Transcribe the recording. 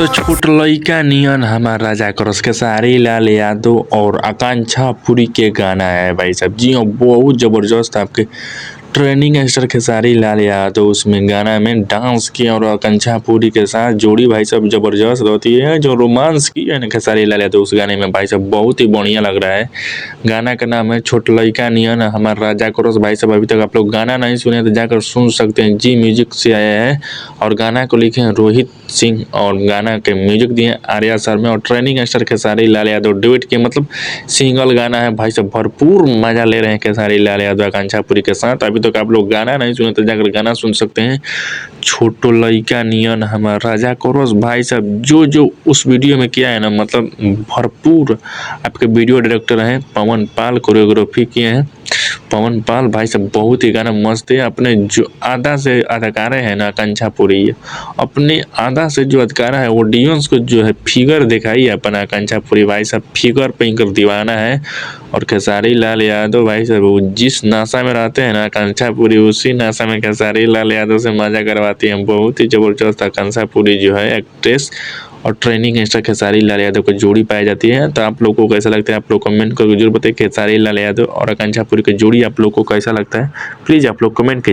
तो छोट लइका नियन हमार राजा क्रॉस खेसारी लाल यादव और आकांक्षा पुरी के गाना है भाई साहब। जी हाँ, बहुत जबरदस्त आपके ट्रेनिंग स्टार खेसारी लाल यादव उसमें गाना में डांस किया और आकांक्षा पुरी के साथ जोड़ी भाई साहब जबरदस्त होती है। जो रोमांस की है ना खेसारी लाल यादव उस गाने में भाई साहब बहुत ही बढ़िया लग रहा है। गाना का नाम है छोट लइका नियन हमार राजा क्रॉस। भाई साहब अभी तक आप लोग गाना नहीं सुने तो जाकर सुन सकते हैं। जी म्यूजिक से आया है और गाना को लिखे हैं रोहित सिंह और गाना के म्यूजिक दिए आर्या शर्मा और training star Khesari Lal Yadav duet के मतलब सिंगल गाना है भाई साहब। भरपूर मजा ले रहे हैं खेसारी लाल यादव आकांक्षा पुरी के साथ। अभी तक आप लोग गाना नहीं सुने तो जाकर गाना सुन सकते हैं। छोटो लइका नियन हमार राजा क्रॉस भाई साहब जो जो उस वीडियो में किया है ना मतलब भरपूर आपके वीडियो डायरेक्टर हैं पवन पाल, कोरियोग्राफी किए हैं पवन पाल भाई साहब। बहुत ही गाना मस्त है। अपने जो आधा से अदाकारा है ना आकांक्षा पुरी, अपने आधा से जो अदाकारा है ऑडियंस को जो है फिगर दिखाई है अपना आकांक्षा पुरी भाई साहब। फिगर पे इनका दीवाना है और खेसारी लाल यादव भाई साहब वो जिस नाशा में रहते हैं ना आकांक्षा पुरी उसी नाशा में खेसारी लाल यादव से मजा करवाती है। बहुत ही जबरदस्त आकांक्षा पुरी जो है एक्ट्रेस और ट्रेनिंग स्टार खेसारी लाल यादव को जोड़ी पाई जाती है। तो आप लोगों को कैसा लगता है आप लोग कमेंट करके जरूर बताइए। खेसारी लाल यादव और आकांक्षा पुरी की जोड़ी आप लोग को कैसा लगता है प्लीज आप लोग कमेंट कीजिए।